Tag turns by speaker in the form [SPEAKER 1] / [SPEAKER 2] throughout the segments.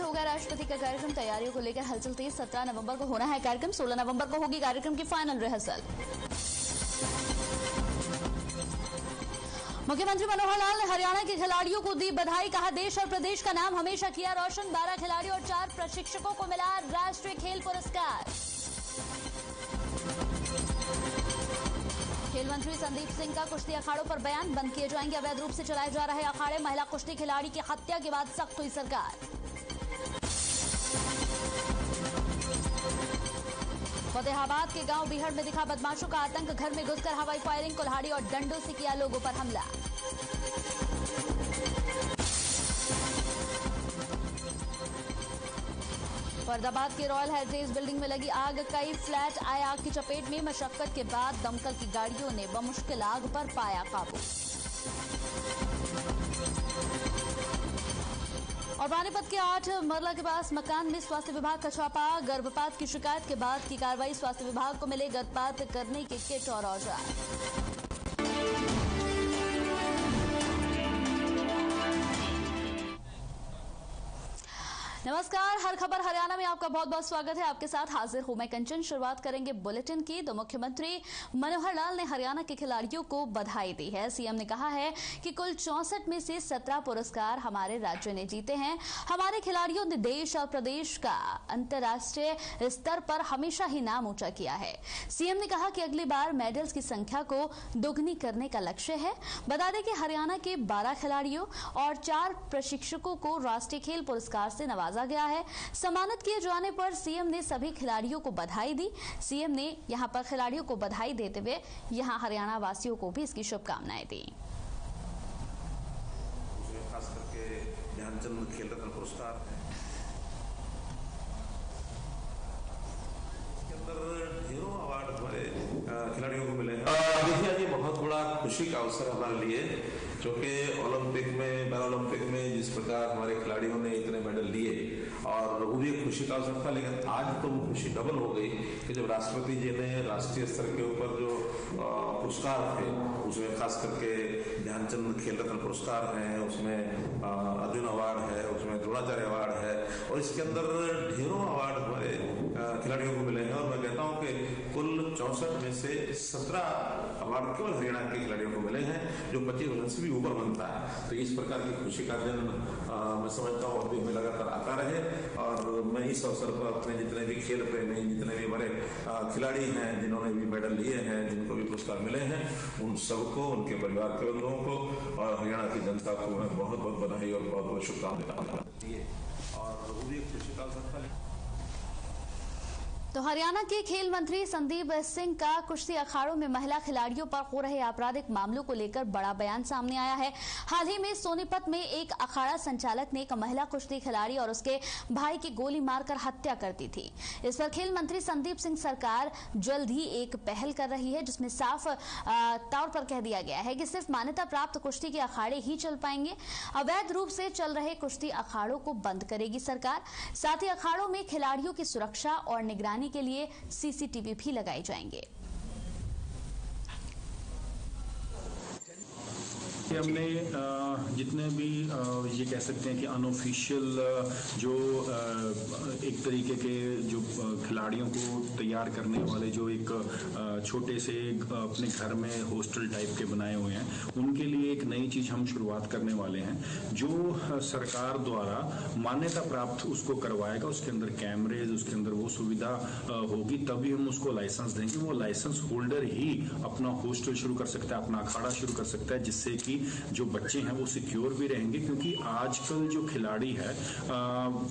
[SPEAKER 1] में होगा राष्ट्रपति का कार्यक्रम। तैयारियों को लेकर हलचल तेज। 17 नवंबर को होना है कार्यक्रम। 16 नवंबर को होगी कार्यक्रम की फाइनल रिहर्सल। मुख्यमंत्री मनोहर लाल ने हरियाणा के खिलाड़ियों को दी बधाई। कहा, देश और प्रदेश का नाम हमेशा किया रोशन। 12 खिलाड़ियों और 4 प्रशिक्षकों को मिला राष्ट्रीय खेल पुरस्कार। खेल मंत्री संदीप सिंह का कुश्ती अखाड़ों पर बयान। बंद किए जाएंगे अवैध रूप से चलाए जा रहे अखाड़े। महिला कुश्ती खिलाड़ी की हत्या के बाद सख्त हुई सरकार। फतेहाबाद के गांव बिहड़ में दिखा बदमाशों का आतंक। घर में घुसकर हवाई फायरिंग, कुल्हाड़ी और डंडों से किया लोगों पर हमला। फरीदाबाद के रॉयल हेरिटेज बिल्डिंग में लगी आग। कई फ्लैट आए आग की चपेट में। मशक्कत के बाद दमकल की गाड़ियों ने बमुश्किल आग पर पाया काबू। और पानीपत के 8 मरला के पास मकान में स्वास्थ्य विभाग का छापा। गर्भपात की शिकायत के बाद की कार्रवाई। स्वास्थ्य विभाग को मिले गर्भपात करने के किट और औजार। नमस्कार, हर खबर हरियाणा में आपका बहुत बहुत स्वागत है। आपके साथ हाजिर हूं मैं कंचन। शुरुआत करेंगे बुलेटिन की। तो मुख्यमंत्री मनोहर लाल ने हरियाणा के खिलाड़ियों को बधाई दी है। सीएम ने कहा है कि कुल 64 में से 17 पुरस्कार हमारे राज्य ने जीते हैं। हमारे खिलाड़ियों ने देश और प्रदेश का अंतर्राष्ट्रीय स्तर पर हमेशा ही नाम ऊंचा किया है। सीएम ने कहा कि अगली बार मेडल्स की संख्या को दोगुनी करने का लक्ष्य है। बता दें कि हरियाणा के 12 खिलाड़ियों और 4 प्रशिक्षकों को राष्ट्रीय खेल पुरस्कार से नवाजा गया है। सम्मानित किए जाने पर सीएम ने सभी खिलाड़ियों को बधाई दी। सीएम ने यहां पर खिलाड़ियों को बधाई देते हुए यहां हरियाणा वासियों को भी इसकी शुभकामनाएं दी।
[SPEAKER 2] खास करके ध्यानचंद खेल रत्न पुरस्कार है, इसके अंदर ढेरों अवार्ड हमारे खिलाड़ियों को मिले हैं। देखिए, ये बहुत बड़ा खुशी का अवसर हमारे लिए, क्योंकि ओलंपिक में, पैरा ओलंपिक में जिस प्रकार हमारे खिलाड़ियों ने इतने मेडल लिए, और वो भी एक खुशी का अवसर था। लेकिन आज तो वो खुशी डबल हो गई कि जब राष्ट्रपति जी ने राष्ट्रीय स्तर के ऊपर जो पुरस्कार थे, उसमें खास करके ध्यानचंद खेल रत्न पुरस्कार है, उसमें अर्जुन अवार्ड है, उसमें द्रोणाचार्य अवार्ड है, और इसके अंदर ढेरों अवार्ड हमारे खिलाड़ियों को मिले हैं। और मैं कहता हूँ कि कुल 64 में से 17 अवार्ड केवल हरियाणा के खिलाड़ियों को मिले हैं, जो 25 वर्ष से भी ऊपर बनता है। तो इस प्रकार की खुशी का दिन मैं समझता हूँ अभी में लगातार आता रहे। और मैं इस अवसर पर अपने जितने भी खेल प्रेमी, जितने भी हमारे खिलाड़ी हैं, जिन्होंने भी मेडल लिए हैं, जिनको भी पुरस्कार मिले हैं, उन सबको, उनके परिवार के लोगों को और हरियाणा की जनता को मैं बहुत बहुत बधाई और बहुत बहुत शुभकामनाएं। और वो भी एक खुशी का अवसर था।
[SPEAKER 1] तो हरियाणा के खेल मंत्री संदीप सिंह का कुश्ती अखाड़ों में महिला खिलाड़ियों पर हो रहे आपराधिक मामलों को लेकर बड़ा बयान सामने आया है। हाल ही में सोनीपत में एक अखाड़ा संचालक ने एक महिला कुश्ती खिलाड़ी और उसके भाई की गोली मारकर हत्या कर दी थी। इस पर खेल मंत्री संदीप सिंह सरकार जल्द ही एक पहल कर रही है, जिसमें साफ तौर पर कह दिया गया है कि सिर्फ मान्यता प्राप्त कुश्ती के अखाड़े ही चल पाएंगे। अवैध रूप से चल रहे कुश्ती अखाड़ों को बंद करेगी सरकार। साथ ही अखाड़ों में खिलाड़ियों की सुरक्षा और निगरानी के लिए सीसीटीवी भी लगाए जाएंगे।
[SPEAKER 3] हमने जितने भी ये कह सकते हैं कि अनऑफिशियल जो एक तरीके के जो खिलाड़ियों को तैयार करने वाले जो एक छोटे से अपने घर में हॉस्टल टाइप के बनाए हुए हैं, उनके लिए एक नई चीज हम शुरुआत करने वाले हैं, जो सरकार द्वारा मान्यता प्राप्त उसको करवाएगा। उसके अंदर कैमरेज, उसके अंदर वो सुविधा होगी, तभी हम उसको लाइसेंस देंगे। वो लाइसेंस होल्डर ही अपना हॉस्टल शुरू कर सकता है, अपना अखाड़ा शुरू कर सकता है, जिससे कि जो बच्चे हैं वो सिक्योर भी रहेंगे। क्योंकि आजकल जो खिलाड़ी है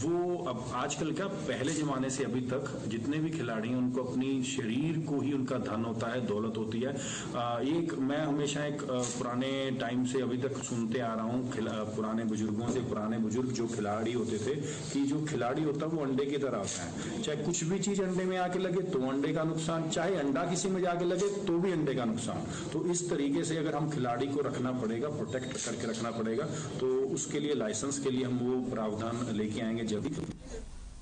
[SPEAKER 3] वो अब आजकल क्या, पहले जमाने से अभी तक जितने भी खिलाड़ी हैं उनको अपनी शरीर को ही उनका धन होता है, दौलत होती है। एक मैं हमेशा एक पुराने टाइम से अभी तक सुनते आ रहा हूँ पुराने बुजुर्गों से, पुराने बुजुर्ग जो खिलाड़ी होते थे, कि जो खिलाड़ी होता है वो अंडे की तरह होता है। चाहे कुछ भी चीज अंडे में आके लगे तो अंडे का नुकसान, चाहे अंडा किसी में जाके लगे तो भी अंडे का नुकसान। तो इस तरीके से अगर हम खिलाड़ी को रखना पड़ेगा, प्रोटेक्ट करके रखना पड़ेगा, तो उसके लिए लाइसेंस के लिए हम वो प्रावधान लेके आएंगे जल्दी।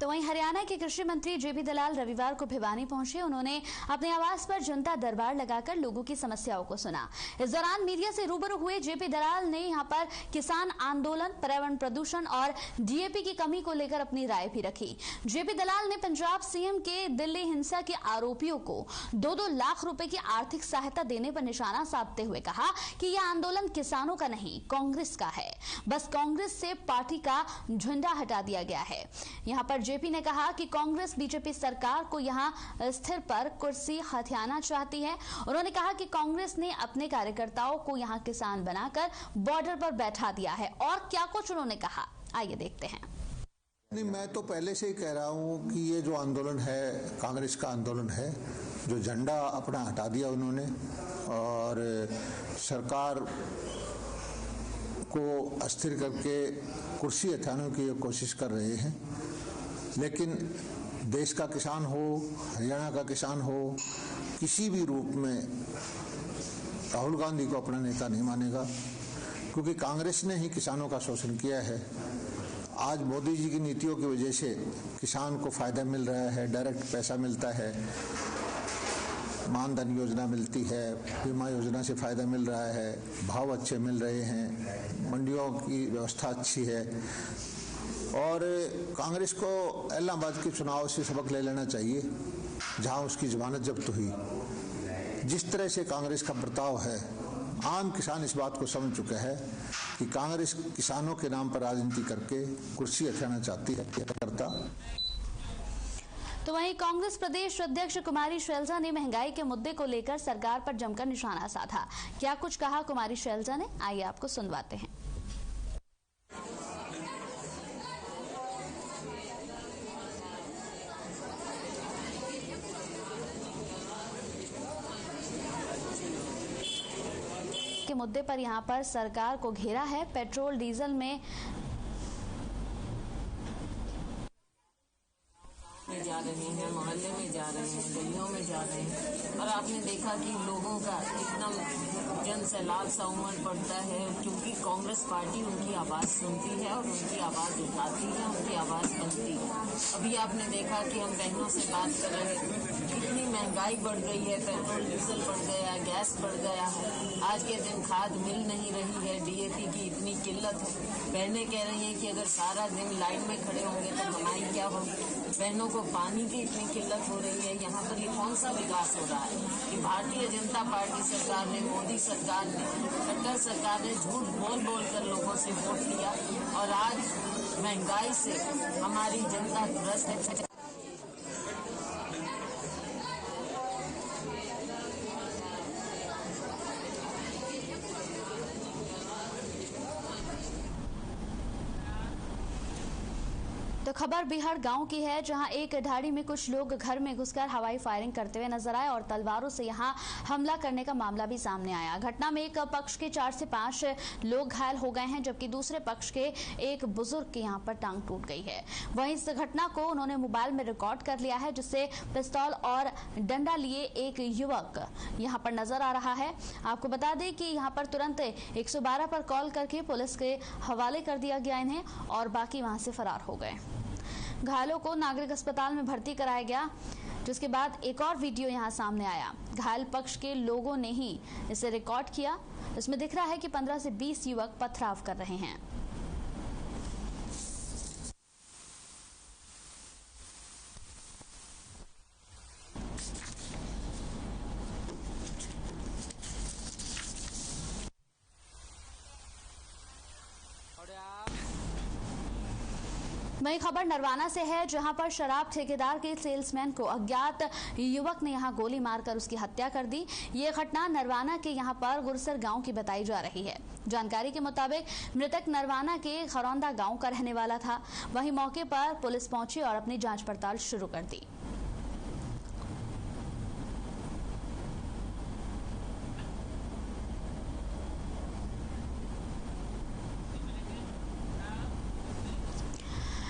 [SPEAKER 1] तो वहीं हरियाणा के कृषि मंत्री जेपी दलाल रविवार को भिवानी पहुंचे। उन्होंने अपने आवास पर जनता दरबार लगाकर लोगों की समस्याओं को सुना। इस दौरान मीडिया से रूबरू हुए जेपी दलाल ने यहां पर किसान आंदोलन, पर्यावरण प्रदूषण और डीएपी की कमी को लेकर अपनी राय भी रखी। जेपी दलाल ने पंजाब सीएम के दिल्ली हिंसा के आरोपियों को 2-2 लाख रुपए की आर्थिक सहायता देने पर निशाना साधते हुए कहा कि यह आंदोलन किसानों का नहीं, कांग्रेस का है। बस कांग्रेस से पार्टी का झंडा हटा दिया गया है। यहां पर जेपी ने कहा कि कांग्रेस बीजेपी सरकार को यहां स्थिर पर कुर्सी हथियाना चाहती है। उन्होंने कहा कि कांग्रेस ने अपने कार्यकर्ताओं को यहां किसान बनाकर बॉर्डर पर बैठा दिया है। और क्या कुछ उन्होंने कहा, आइए देखते हैं।
[SPEAKER 4] नहीं, मैं तो पहले से ही कह रहा हूं कि ये जो आंदोलन है कांग्रेस का आंदोलन है, जो झंडा अपना हटा दिया उन्होंने और सरकार को अस्थिर करके कुर्सी हटाने की कोशिश कर रहे हैं। लेकिन देश का किसान हो, हरियाणा का किसान हो, किसी भी रूप में राहुल गांधी को अपना नेता नहीं मानेगा, क्योंकि कांग्रेस ने ही किसानों का शोषण किया है। आज मोदी जी की नीतियों की वजह से किसान को फायदा मिल रहा है, डायरेक्ट पैसा मिलता है, मानधन योजना मिलती है, बीमा योजना से फायदा मिल रहा है, भाव अच्छे मिल रहे हैं, मंडियों की व्यवस्था अच्छी है। और कांग्रेस को इलाहाबाद के चुनाव से सबक ले लेना चाहिए, जहां उसकी जमानत जब्त हुई। जिस तरह से कांग्रेस का बर्ताव है, आम किसान इस बात को समझ चुका है कि कांग्रेस किसानों के नाम पर राजनीति करके कुर्सी हथियाना चाहती है करता।
[SPEAKER 1] तो वहीं कांग्रेस प्रदेश अध्यक्ष कुमारी शैलजा ने महंगाई के मुद्दे को लेकर सरकार पर जमकर निशाना साधा। क्या कुछ कहा कुमारी शैलजा ने, आइए आपको सुनवाते हैं। के मुद्दे पर यहां पर सरकार को घेरा है। पेट्रोल डीजल में
[SPEAKER 5] जा रहे हैं, मोहल्ले में जा रहे हैं, गलियों में जा रहे हैं और आपने देखा कि लोगों का एकदम जन सैलाब सा उमड़ पड़ता है, क्योंकि कांग्रेस पार्टी उनकी आवाज़ सुनती है और उनकी आवाज़ उठाती है, उनकी आवाज़ बनती है। अभी आपने देखा कि हम बहनों से बात कर रहे थे, कितनी महंगाई बढ़ गई है, पेट्रोल डीजल बढ़ गया, गैस बढ़ गया है, आज के दिन खाद मिल नहीं रही है, डीएपी की इतनी किल्लत है। बहनें कह रही हैं कि अगर सारा दिन लाइन में खड़े होंगे तो कमाई क्या होगी। बहनों को पानी की इतनी किल्लत हो रही है। यहाँ पर ये कौन सा विकास हो रहा है कि भारतीय जनता पार्टी सरकार ने, मोदी सरकार ने, खट्टर सरकार ने झूठ बोल बोल कर लोगों से वोट लिया और आज महंगाई से हमारी जनता ग्रस्त है।
[SPEAKER 1] तो खबर बिहार गांव की है, जहां एक ढाड़ी में कुछ लोग घर में घुसकर हवाई फायरिंग करते हुए नजर आए और तलवारों से यहां हमला करने का मामला भी सामने आया। घटना में एक पक्ष के 4 से 5 लोग घायल हो गए हैं, जबकि दूसरे पक्ष के एक बुजुर्ग की यहां पर टांग टूट गई है। वहीं इस घटना को उन्होंने मोबाइल में रिकॉर्ड कर लिया है, जिससे पिस्तौल और डंडा लिए एक युवक यहां पर नजर आ रहा है। आपको बता दें कि यहां पर तुरंत 112 पर कॉल करके पुलिस के हवाले कर दिया गया इन्हें और बाकी वहां से फरार हो गए। घायलों को नागरिक अस्पताल में भर्ती कराया गया, जिसके बाद एक और वीडियो यहां सामने आया। घायल पक्ष के लोगों ने ही इसे रिकॉर्ड किया। इसमें दिख रहा है कि 15 से 20 युवक पथराव कर रहे हैं। वही खबर नरवाना से है, जहां पर शराब ठेकेदार के सेल्समैन को अज्ञात युवक ने यहां गोली मारकर उसकी हत्या कर दी। ये घटना नरवाना के यहां पर गुरसर गांव की बताई जा रही है। जानकारी के मुताबिक मृतक नरवाना के खरौंदा गांव का रहने वाला था। वहीं मौके पर पुलिस पहुंची और अपनी जांच पड़ताल शुरू कर दी।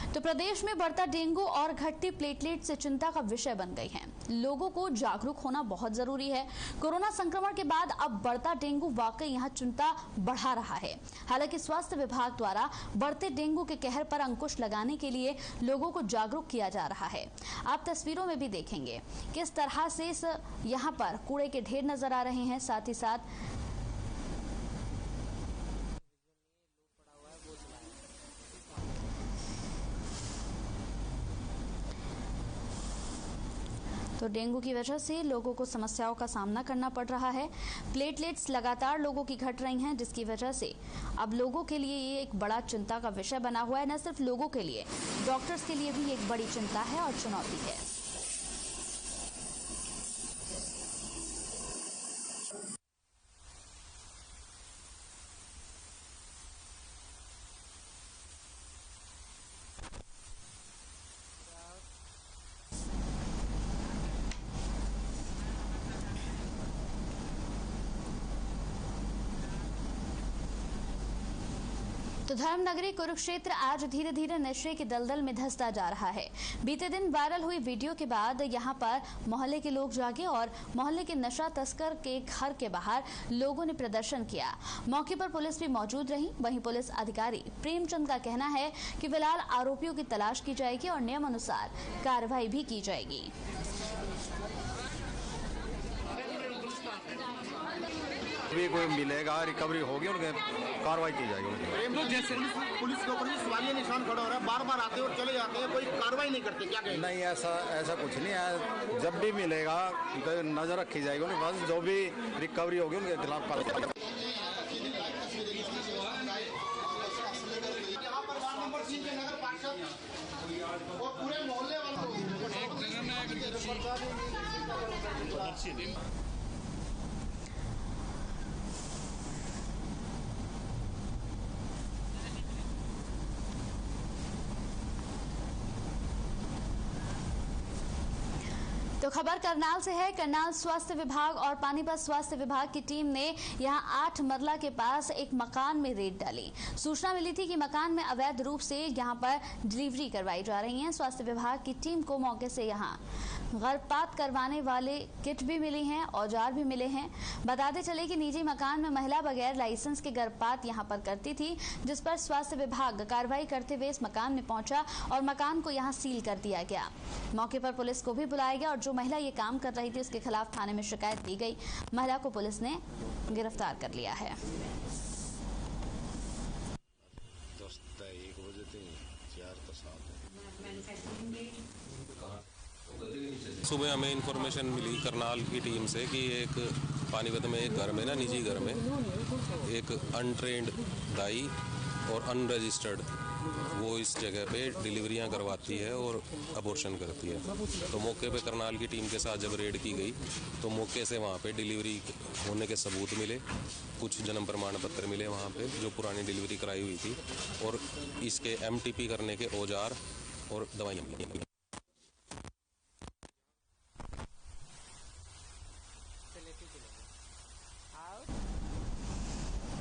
[SPEAKER 1] तो प्रदेश में बढ़ता डेंगू और घटती प्लेटलेट से चिंता का विषय बन गई है। लोगों को जागरूक होना बहुत जरूरी है। कोरोना संक्रमण के बाद अब बढ़ता डेंगू वाकई यहाँ चिंता बढ़ा रहा है। हालांकि स्वास्थ्य विभाग द्वारा बढ़ते डेंगू के कहर पर अंकुश लगाने के लिए लोगों को जागरूक किया जा रहा है। आप तस्वीरों में भी देखेंगे किस तरह से यहाँ पर कूड़े के ढेर नजर आ रहे हैं। साथ ही साथ तो डेंगू की वजह से लोगों को समस्याओं का सामना करना पड़ रहा है। प्लेटलेट्स लगातार लोगों की घट रही हैं, जिसकी वजह से अब लोगों के लिए ये एक बड़ा चिंता का विषय बना हुआ है। न सिर्फ लोगों के लिए, डॉक्टर्स के लिए भी एक बड़ी चिंता है और चुनौती है। तो धर्मनगरी कुरुक्षेत्र आज धीरे धीरे नशे के दलदल में धंसता जा रहा है। बीते दिन वायरल हुई वीडियो के बाद यहां पर मोहल्ले के लोग जागे और मोहल्ले के नशा तस्कर के घर के बाहर लोगों ने प्रदर्शन किया। मौके पर पुलिस भी मौजूद रही। वहीं पुलिस अधिकारी प्रेमचंद का कहना है कि फिलहाल आरोपियों की तलाश की जाएगी और नियम अनुसार कार्रवाई भी की जाएगी।
[SPEAKER 6] भी कोई मिलेगा, रिकवरी होगी, उनके कार्रवाई की जाएगी।
[SPEAKER 7] तो जैसे पुलिस के ऊपर भी सवालिया निशान खड़ा हो रहा है, बार बार आते हैं और चले जाते हैं, कोई कार्रवाई नहीं करते, क्या कहेंगे?
[SPEAKER 6] नहीं, ऐसा कुछ नहीं है। जब भी मिलेगा तो नजर रखी जाएगी उनके पास, जो भी रिकवरी होगी उनके खिलाफ कार्रवाई।
[SPEAKER 1] तो खबर करनाल से है। करनाल स्वास्थ्य विभाग और पानीपत स्वास्थ्य विभाग की टीम ने यहां 8 मरला के पास एक मकान में रेड डाली। सूचना मिली थी कि मकान में अवैध रूप से यहां पर डिलीवरी करवाई जा रही है। स्वास्थ्य विभाग की टीम को मौके से यहां गर्भपात करवाने वाले किट भी मिली हैं, औजार भी मिले हैं। बताते चले कि निजी मकान में महिला बगैर लाइसेंस के गर्भपात यहां पर करती थी, जिस पर स्वास्थ्य विभाग कार्रवाई करते हुए इस मकान में पहुंचा और मकान को यहां सील कर दिया गया। मौके पर पुलिस को भी बुलाया गया और जो महिला ये काम कर रही थी उसके खिलाफ थाने में शिकायत दी गई। महिला को पुलिस ने गिरफ्तार कर लिया है।
[SPEAKER 8] सुबह हमें इन्फॉर्मेशन मिली करनाल की टीम से कि एक पानीपत में एक घर में ना, निजी घर में एक अनट्रेंड दाई और अनरजिस्टर्ड वो इस जगह पे डिलीवरियां करवाती है और अबॉर्शन करती है। तो मौके पे करनाल की टीम के साथ जब रेड की गई तो मौके से वहाँ पे डिलीवरी होने के सबूत मिले, कुछ जन्म प्रमाण पत्र मिले वहाँ पे जो पुरानी डिलीवरी कराई हुई थी, और इसके MTP करने के औजार और दवाइयाँ मिली।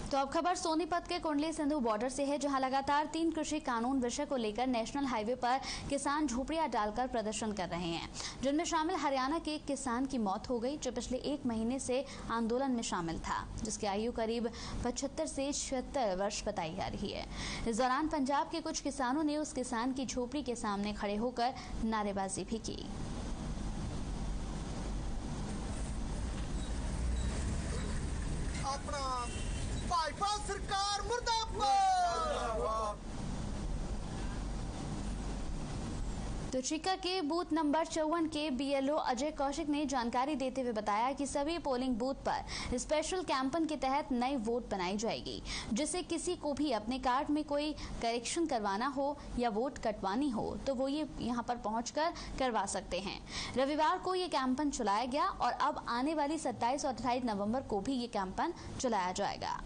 [SPEAKER 1] तो अब खबर सोनीपत के कुंडली सिंधु बॉर्डर से है, जहां लगातार 3 कृषि कानून विषय को लेकर नेशनल हाईवे पर किसान झोपड़ियां डालकर प्रदर्शन कर रहे हैं, जिनमें शामिल हरियाणा के एक किसान की मौत हो गई, जो पिछले 1 महीने से आंदोलन में शामिल था, जिसकी आयु करीब 75 से 76 वर्ष बताई जा रही है। इस दौरान पंजाब के कुछ किसानों ने उस किसान की झोपड़ी के सामने खड़े होकर नारेबाजी भी की।
[SPEAKER 7] भाजपा सरकार मुर्दाबाद।
[SPEAKER 1] तो चीका के बूथ नंबर 54 के BLO अजय कौशिक ने जानकारी देते हुए बताया कि सभी पोलिंग बूथ पर स्पेशल कैंपेन के तहत नई वोट बनाई जाएगी, जिससे किसी को भी अपने कार्ड में कोई करेक्शन करवाना हो या वोट कटवानी हो तो वो ये यहाँ पर पहुंचकर करवा सकते हैं। रविवार को ये कैंपेन चलाया गया और अब आने वाली 27 और 28 नवंबर को भी ये कैंपेन चलाया जाएगा।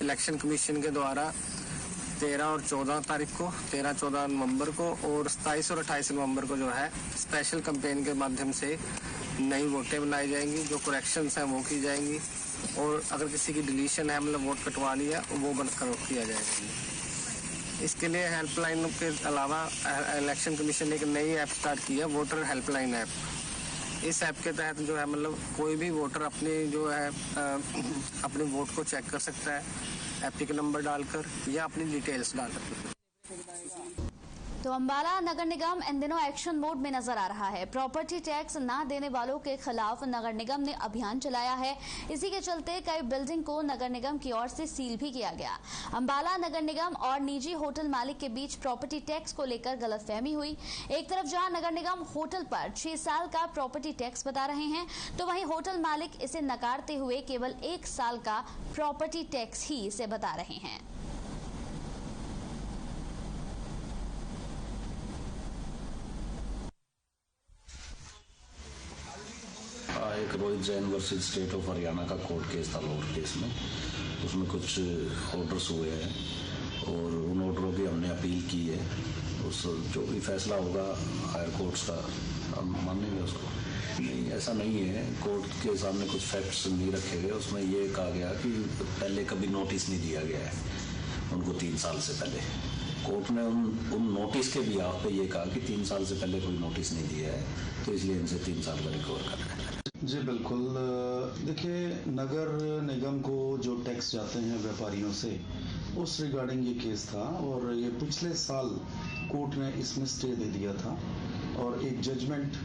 [SPEAKER 9] इलेक्शन कमीशन के द्वारा 13 और 14 तारीख को, 13-14 नवंबर को और 27 और 28 नवंबर को जो है स्पेशल कैंपेन के माध्यम से नई वोटें बनाई जाएंगी। जो करेक्शंस हैं वो की जाएंगी। और अगर किसी की डिलीशन है मतलब वोट कटवा लिया वो बंद कर किया जाएगा। इसके लिए हेल्पलाइन के अलावा इलेक्शन कमीशन ने एक नई ऐप स्टार्ट की है, वोटर हेल्पलाइन ऐप। इस ऐप के तहत जो है मतलब कोई भी वोटर अपनी जो है अपने वोट को चेक कर सकता है एपिक नंबर डालकर या अपनी डिटेल्स डालकर।
[SPEAKER 1] तो अंबाला नगर निगम इन दिनों एक्शन मोड में नजर आ रहा है। प्रॉपर्टी टैक्स ना देने वालों के खिलाफ नगर निगम ने अभियान चलाया है। इसी के चलते कई बिल्डिंग को नगर निगम की ओर से सील भी किया गया। अंबाला नगर निगम और निजी होटल मालिक के बीच प्रॉपर्टी टैक्स को लेकर गलतफहमी हुई। एक तरफ जहां नगर निगम होटल पर 6 साल का प्रॉपर्टी टैक्स बता रहे हैं, तो वहीं होटल मालिक इसे नकारते हुए केवल 1 साल का प्रॉपर्टी टैक्स ही इसे बता रहे हैं।
[SPEAKER 10] एक Rohit Jain versus state of Haryana का कोर्ट केस था, लोअर केस में। उसमें कुछ ऑर्डर्स हुए हैं और उन ऑर्डरों की हमने अपील की है। उस जो भी फैसला होगा हायर कोर्ट्स का हम मानेंगे उसको। नहीं, ऐसा नहीं है, कोर्ट के सामने कुछ फैक्ट्स नहीं रखे गए। उसमें ये कहा गया कि पहले कभी नोटिस नहीं दिया गया है उनको 3 साल से पहले। कोर्ट ने उन नोटिस के बिहाफ पे ये कहा कि 3 साल से पहले कोई नोटिस नहीं दिया है, तो इसलिए इनसे 3 साल का रिकवर करना है।
[SPEAKER 11] जी बिल्कुल। देखिए, नगर निगम को जो टैक्स जाते हैं व्यापारियों से, उस रिगार्डिंग ये केस था और ये पिछले साल कोर्ट ने इसमें स्टे दे दिया था और एक जजमेंट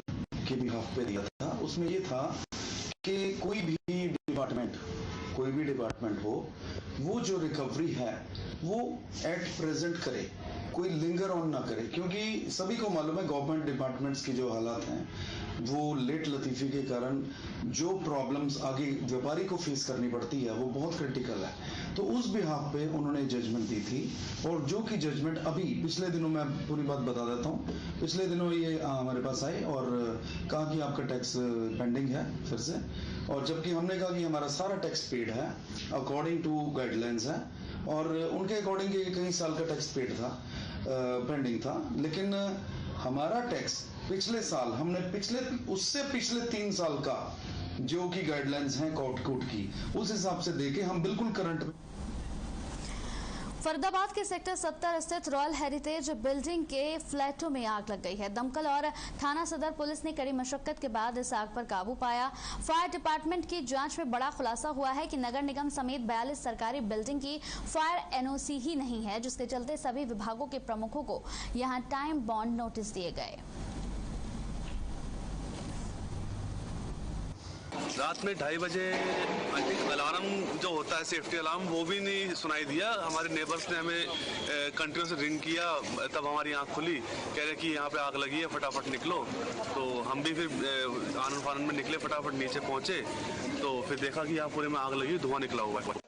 [SPEAKER 11] के बिहाफ पे दिया था। उसमें ये था कि कोई भी डिपार्टमेंट हो, वो जो रिकवरी है वो एट प्रेजेंट करे, कोई लिंगर ऑन ना करे, क्योंकि सभी को मालूम है गवर्नमेंट डिपार्टमेंट्स की जो हालात हैं वो लेट लतीफी के कारण जो प्रॉब्लम्स आगे व्यापारी को फेस करनी पड़ती है वो बहुत क्रिटिकल है। तो उस बिहाफ पे उन्होंने जजमेंट दी थी और जो कि जजमेंट अभी पिछले दिनों, मैं पूरी बात बता देता हूँ, पिछले दिनों ये हमारे पास आए और कहा कि आपका टैक्स पेंडिंग है फिर से, और जबकि हमने कहा कि हमारा सारा टैक्स पेड है अकॉर्डिंग टू गाइडलाइंस है, और उनके अकॉर्डिंग कई साल का टैक्स पेड था, पेंडिंग था। लेकिन हमारा टैक्स पिछले साल हमने उससे पिछले 3 साल का जो की गाइडलाइंस हैं कोर्ट की, उस हिसाब से देके हम बिल्कुल करंट।
[SPEAKER 1] फरीदाबाद के सेक्टर 70 स्थित रॉयल हेरिटेज बिल्डिंग के फ्लैटों में आग लग गई है। दमकल और थाना सदर पुलिस ने कड़ी मशक्कत के बाद इस आग पर काबू पाया। फायर डिपार्टमेंट की जांच में बड़ा खुलासा हुआ है कि नगर निगम समेत 42 सरकारी बिल्डिंग की फायर एनओसी ही नहीं है, जिसके चलते सभी विभागों के प्रमुखों को यहां टाइम बॉन्ड नोटिस दिए गए।
[SPEAKER 12] रात में 2:30 बजे आई थिंक अलार्म जो होता है सेफ्टी अलार्म वो भी नहीं सुनाई दिया। हमारे नेबर्स ने हमें कंटिन्यूस रिंग किया, तब हमारी आंख खुली, कह रहे कि यहाँ पे आग लगी है, फटाफट निकलो। तो हम भी फिर आनन फानन में निकले, फटाफट नीचे पहुंचे तो फिर देखा कि यहाँ पूरे में आग लगी, धुआं निकला हुआ है।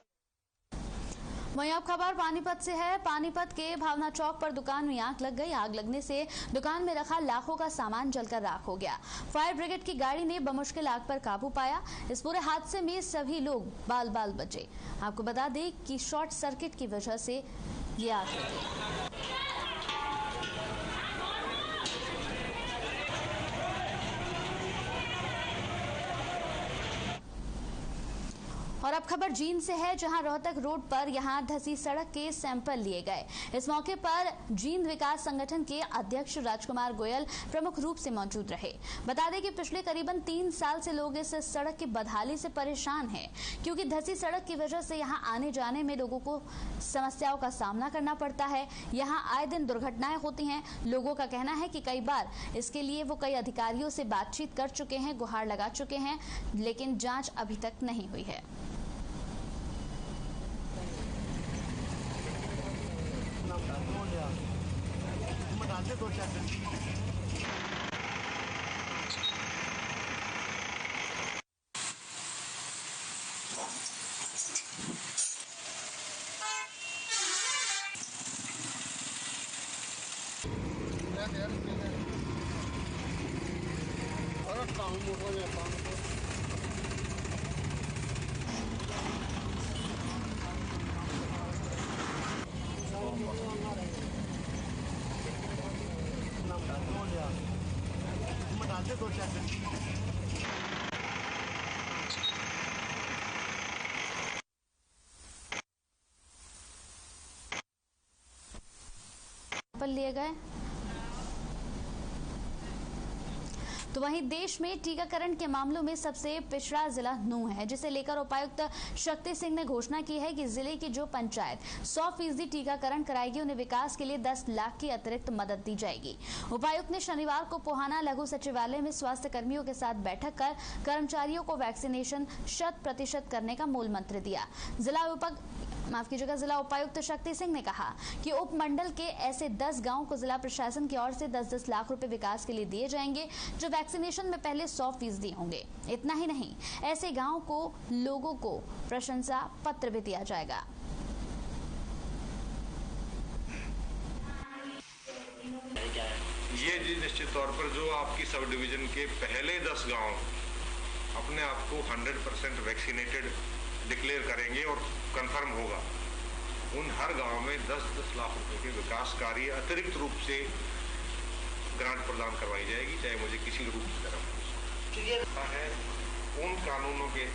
[SPEAKER 1] वहीं अब खबर पानीपत से है। पानीपत के भावना चौक पर दुकान में आग लग गई। आग लगने से दुकान में रखा लाखों का सामान जलकर राख हो गया। फायर ब्रिगेड की गाड़ी ने बमुश्किल आग पर काबू पाया। इस पूरे हादसे में सभी लोग बाल बाल बचे। आपको बता दें कि शॉर्ट सर्किट की वजह से ये आग लगी। और अब खबर जींद से है, जहां रोहतक रोड पर यहां धसी सड़क के सैंपल लिए गए। इस मौके पर जींद विकास संगठन के अध्यक्ष राजकुमार गोयल प्रमुख रूप से मौजूद रहे। बता दें कि पिछले करीबन 3 साल से लोग इस सड़क की बदहाली से परेशान हैं, क्योंकि धसी सड़क की वजह से यहां आने जाने में लोगों को समस्याओं का सामना करना पड़ता है। यहां आए दिन दुर्घटनाएं होती हैं। लोगों का कहना है कि कई बार इसके लिए वो कई अधिकारियों से बातचीत कर चुके हैं, गुहार लगा चुके हैं, लेकिन जांच अभी तक नहीं हुई है। सैंपल लिए गए। तो वहीं देश में टीकाकरण के मामलों में सबसे पिछड़ा जिला नूंह है, जिसे लेकर उपायुक्त शक्ति सिंह ने घोषणा की है कि जिले की जो पंचायत 100% टीकाकरण कराएगी उन्हें विकास के लिए 10 लाख की अतिरिक्त मदद दी जाएगी। उपायुक्त ने शनिवार को पोहाना लघु सचिवालय में स्वास्थ्य कर्मियों के साथ बैठक कर कर्मचारियों को वैक्सीनेशन 100% करने का मूल मंत्र दिया। जिला उपायुक्त शक्ति सिंह ने कहा कि उपमंडल के ऐसे 10 गांवों को जिला प्रशासन की ओर से 10-10 लाख रुपए विकास के लिए दिए जाएंगे, जो वैक्सीनेशन में पहले 100% होंगे। इतना ही नहीं, ऐसे गांवों को लोगों को प्रशंसा पत्र भी दिया जाएगा।
[SPEAKER 13] ये जी निश्चित तौर पर जो आपकी सब डिवीजन के पहले 10 गांव अपने आप को 100% वैक्सीनेटेड डिक्लेयर करेंगे और कंफर्म होगा, उन हर गांव में 10-10 लाख रुपए के विकास कार्य अतिरिक्त रूप से ग्रांट प्रदान करवाई जाएगी, चाहे मुझे किसी रूप की तरफ है। उन कानूनों के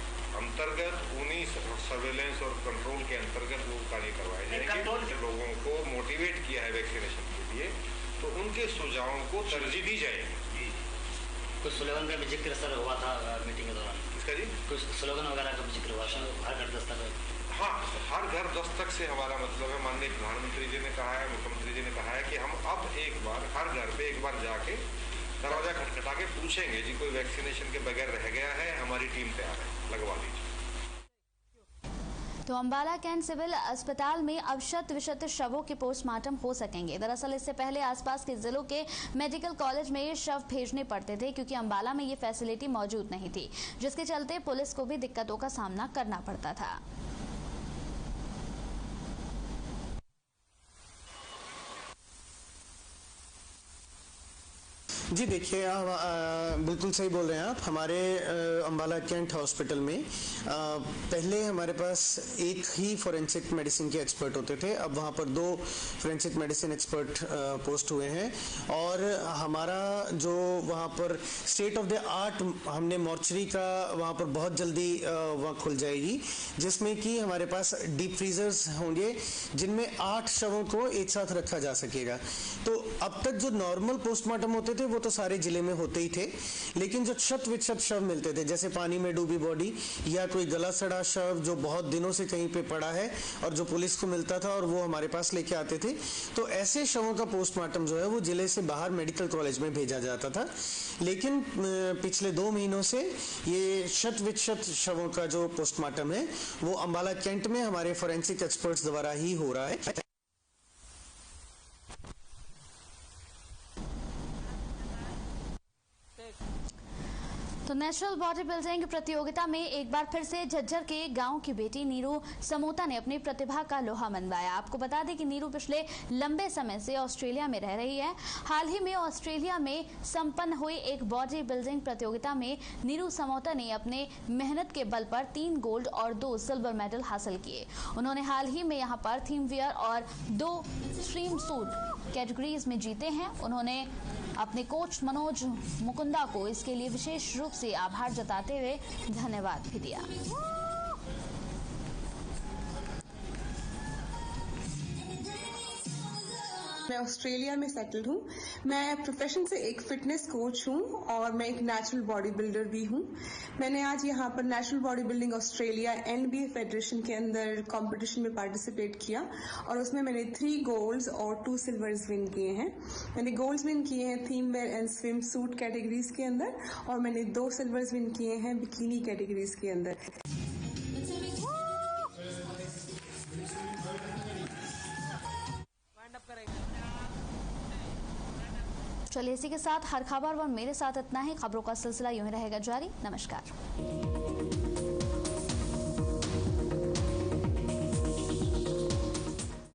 [SPEAKER 13] अंतर्गत, उन्हीं सर्वेलेंस और कंट्रोल के अंतर्गत वो कार्य करवाए जाएंगे। लोगों को मोटिवेट किया है वैक्सीनेशन के लिए, तो उनके सुझावों को तरजीह दी जाएगी।
[SPEAKER 14] कुछ स्लोगन का भी जिक्र सर हुआ था मीटिंग के दौरान।
[SPEAKER 13] किसका जी? कुछ
[SPEAKER 14] स्लोगन वगैरह का भी जिक्र हुआ था, हर घर दस्तक।
[SPEAKER 13] हाँ, हर घर दस्तक से हमारा मतलब है, माननीय प्रधानमंत्री जी ने कहा है, मुख्यमंत्री जी ने कहा है कि हम अब एक बार हर घर पे एक बार जाके दरवाजा खटखटा के पूछेंगे जी कोई वैक्सीनेशन के बगैर रह गया है, हमारी टीम तैयार है, लगवा लीजिए।
[SPEAKER 1] तो अंबाला कैंट सिविल अस्पताल में अब 100% शवों के पोस्टमार्टम हो सकेंगे। दरअसल इससे पहले आसपास के जिलों के मेडिकल कॉलेज में ये शव भेजने पड़ते थे, क्योंकि अंबाला में ये फैसिलिटी मौजूद नहीं थी, जिसके चलते पुलिस को भी दिक्कतों का सामना करना पड़ता था।
[SPEAKER 15] जी देखिए, बिल्कुल सही बोल रहे हैं आप। हमारे अंबाला कैंट हॉस्पिटल में पहले हमारे पास एक ही फॉरेंसिक मेडिसिन के एक्सपर्ट होते थे, अब वहाँ पर 2 फॉरेंसिक मेडिसिन एक्सपर्ट पोस्ट हुए हैं। और हमारा जो वहाँ पर स्टेट ऑफ द आर्ट हमने मॉर्चरी का वहाँ पर बहुत जल्दी वहाँ खुल जाएगी, जिसमें कि हमारे पास डीप फ्रीजर्स होंगे जिनमें 8 शवों को एक साथ रखा जा सकेगा। तो अब तक जो नॉर्मल पोस्टमार्टम होते थे वो तो सारे जिले में होते ही थे, लेकिन जो 100% शव मिलते थे, जैसे पानी में डूबी बॉडी या कोई गला सड़ा शव जो बहुत दिनों से कहीं पे पड़ा है और जो पुलिस को मिलता था और वो हमारे पास लेके आते थे, तो ऐसे शवों का पोस्टमार्टम जो है वो जिले से बाहर मेडिकल कॉलेज में भेजा जाता था। लेकिन पिछले 2 महीनों से ये 100% शवों का जो पोस्टमार्टम है वो अंबाला कैंट में हमारे फोरेंसिक एक्सपर्ट्स द्वारा ही हो रहा है।
[SPEAKER 1] तो नेशनल बॉडी बिल्डिंग प्रतियोगिता में एक बार फिर से झज्जर के गांव की बेटी नीरू समोता ने अपनी प्रतिभा का लोहा मनवाया। आपको बता दें कि नीरू पिछले लंबे समय से ऑस्ट्रेलिया में रह रही है। हाल ही में ऑस्ट्रेलिया में संपन्न हुई एक बॉडी बिल्डिंग प्रतियोगिता में नीरू समोता ने अपने मेहनत के बल पर 3 गोल्ड और 2 सिल्वर मेडल हासिल किए। उन्होंने हाल ही में यहां पर थीम वियर और 2 स्ट्रीम सूट कैटेगरीज में जीते हैं। उन्होंने अपने कोच मनोज मुकुंदा को इसके लिए विशेष रूप से आभार जताते हुए धन्यवाद भी दिया।
[SPEAKER 16] मैं ऑस्ट्रेलिया में सेटल्ड हूँ। मैं प्रोफेशन से एक फिटनेस कोच हूँ और मैं एक नेचुरल बॉडी बिल्डर भी हूँ। मैंने आज यहाँ पर national body building Australia NBA federation के अंदर कंपटीशन में पार्टिसिपेट किया और उसमें मैंने 3 गोल्ड्स और 2 सिल्वर्स विन किए हैं। मैंने गोल्ड्स विन किए हैं theme wear and swimsuit categories के अंदर और मैंने 2 सिल्वर्स विन किए हैं बिकिनी कैटेगरीज के अंदर।
[SPEAKER 1] चलिए इसी के साथ हर खबर और मेरे साथ इतना ही। खबरों का सिलसिला यूं ही रहेगा जारी। नमस्कार।